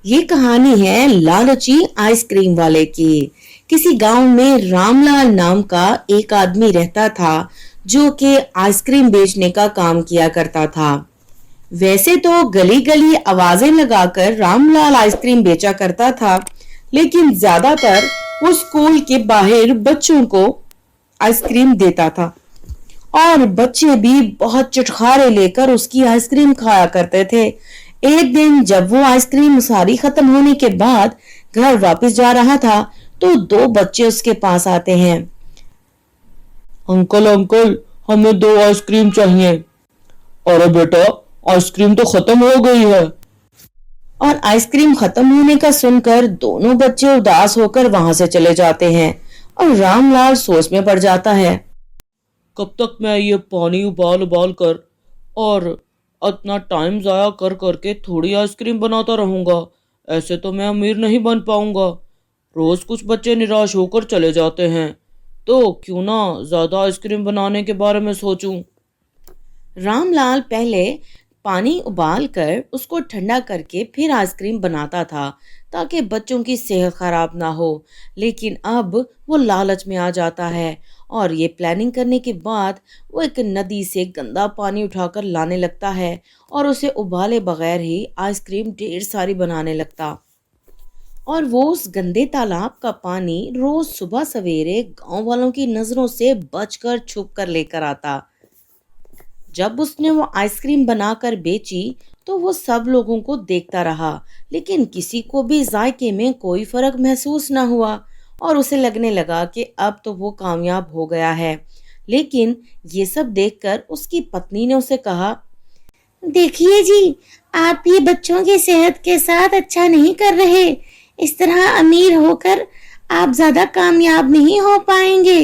ये कहानी है लालची आइसक्रीम वाले की। किसी गांव में रामलाल नाम का एक आदमी रहता था जो कि आइसक्रीम बेचने का काम किया करता था। वैसे तो गली गली आवाजें लगाकर रामलाल आइसक्रीम बेचा करता था, लेकिन ज्यादातर वो स्कूल के बाहर बच्चों को आइसक्रीम देता था और बच्चे भी बहुत चुटखारे लेकर उसकी आइसक्रीम खाया करते थे। एक दिन जब वो आइसक्रीम सारी खत्म होने के बाद घर वापस जा रहा था तो दो बच्चे उसके पास आते हैं। अंकल अंकल, हमें दो आइसक्रीम चाहिए। अरे बेटा, आइसक्रीम तो खत्म हो गई है। और आइसक्रीम खत्म होने का सुनकर दोनों बच्चे उदास होकर वहां से चले जाते हैं और रामलाल सोच में पड़ जाता है। कब तक मैं ये पानी उबाल उबाल कर और इतना टाइम जाया कर करके थोड़ी आइसक्रीम बनाता रहूंगा। ऐसे तो मैं अमीर नहीं बन पाऊंगा। रोज कुछ बच्चे निराश होकर चले जाते हैं, तो क्यों ना ज्यादा आइसक्रीम बनाने के बारे में सोचूं। रामलाल पहले पानी उबाल कर उसको ठंडा करके फिर आइसक्रीम बनाता था ताकि बच्चों की सेहत खराब ना हो। लेकिन अब वो लालच में आ जाता है और ये प्लानिंग करने के बाद वो एक नदी से गंदा पानी उठाकर लाने लगता है और उसे उबाले बगैर ही आइसक्रीम ढेर सारी बनाने लगता। और वो उस गंदे तालाब का पानी रोज सुबह सवेरे गांव वालों की नजरों से बचकर छुप कर लेकर आता। जब उसने वो आइसक्रीम बनाकर बेची तो वो सब लोगों को देखता रहा, लेकिन किसी को भी जायके में कोई फर्क महसूस न हुआ और उसे लगने लगा कि अब तो वो कामयाब हो गया है। लेकिन ये सब देखकर उसकी पत्नी ने उसे कहा, देखिए जी, आप ये बच्चों की सेहत के साथ अच्छा नहीं कर रहे। इस तरह अमीर होकर आप ज्यादा कामयाब नहीं हो पाएंगे।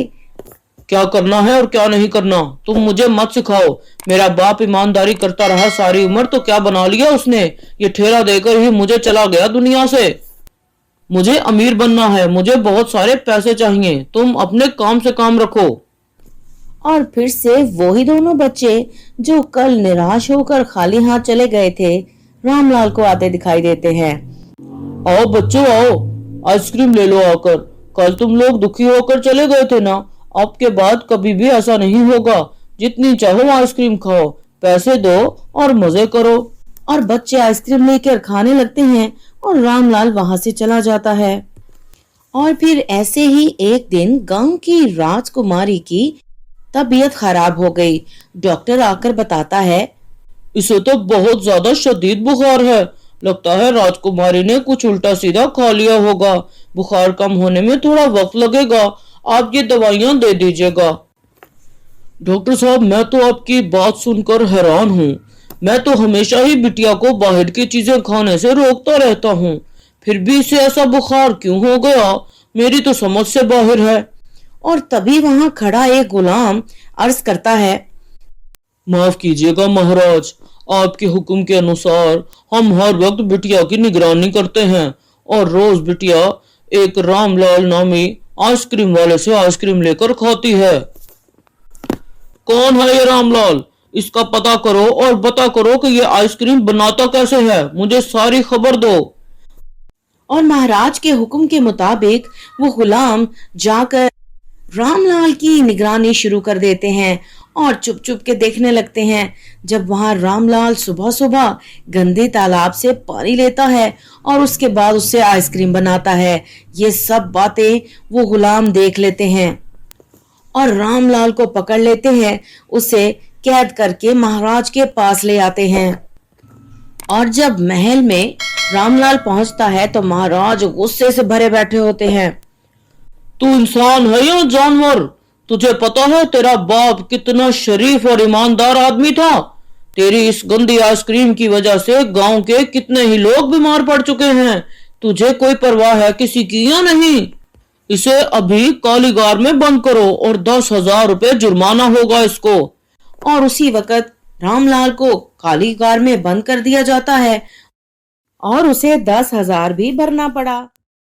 क्या करना है और क्या नहीं करना तुम मुझे मत सिखाओ। मेरा बाप ईमानदारी करता रहा सारी उम्र, तो क्या बना लिया उसने। ये ठेला देकर ही मुझे चला गया दुनिया से। मुझे अमीर बनना है, मुझे बहुत सारे पैसे चाहिए। तुम अपने काम से काम रखो। और फिर से वही दोनों बच्चे जो कल निराश होकर खाली हाथ चले गए थे, रामलाल को आते दिखाई देते हैं। आओ बच्चों आओ, आइसक्रीम ले लो आकर। कल तुम लोग दुखी होकर चले गए थे ना, अब के बाद कभी भी ऐसा नहीं होगा। जितनी चाहो आइसक्रीम खाओ, पैसे दो और मजे करो। और बच्चे आइसक्रीम लेकर खाने लगते हैं और रामलाल वहां से चला जाता है। और फिर ऐसे ही एक दिन गांव की राजकुमारी की तबीयत खराब हो गई। डॉक्टर आकर बताता है, इसे तो बहुत ज्यादा शदीद बुखार है। लगता है राजकुमारी ने कुछ उल्टा सीधा खा लिया होगा। बुखार कम होने में थोड़ा वक्त लगेगा। आप ये दवाइयां दे दीजिएगा। डॉक्टर साहब, मैं तो आपकी बात सुनकर हैरान हूँ। मैं तो हमेशा ही बिटिया को बाहर की चीजें खाने से रोकता रहता हूँ, फिर भी इसे ऐसा बुखार क्यों हो गया, मेरी तो समझ से बाहर है। और तभी वहां खड़ा एक गुलाम अर्ज करता है, माफ कीजिएगा महाराज, आपके हुक्म के अनुसार हम हर वक्त बिटिया की निगरानी करते हैं और रोज बिटिया एक रामलाल नामी आइसक्रीम वाले से आइसक्रीम लेकर खाती है। कौन है ये रामलाल? इसका पता करो और बता करो कि ये आइसक्रीम बनाता कैसे है। मुझे सारी खबर दो। और महाराज के हुक्म के मुताबिक वो गुलाम जाकर रामलाल की निगरानी शुरू कर देते हैं और चुप चुप के देखने लगते हैं। जब वहां रामलाल सुबह सुबह गंदे तालाब से पानी लेता है और उसके बाद उससे आइसक्रीम बनाता है, ये सब बातें वो गुलाम देख लेते हैं और रामलाल को पकड़ लेते हैं। उसे कैद करके महाराज के पास ले आते हैं। और जब महल में रामलाल पहुंचता है तो महाराज गुस्से से भरे बैठे होते हैं। तू इंसान है या जानवर? तुझे पता है तेरा बाप कितना शरीफ और ईमानदार आदमी था? तेरी इस गंदी आइसक्रीम की वजह से गांव के कितने ही लोग बीमार पड़ चुके हैं। तुझे कोई परवाह है किसी की या नहीं? इसे अभी कालीगार में बंद करो और 10,000 रुपए जुर्माना होगा इसको। और उसी वक्त रामलाल को कालीगार में बंद कर दिया जाता है और उसे 10,000 भी भरना पड़ा।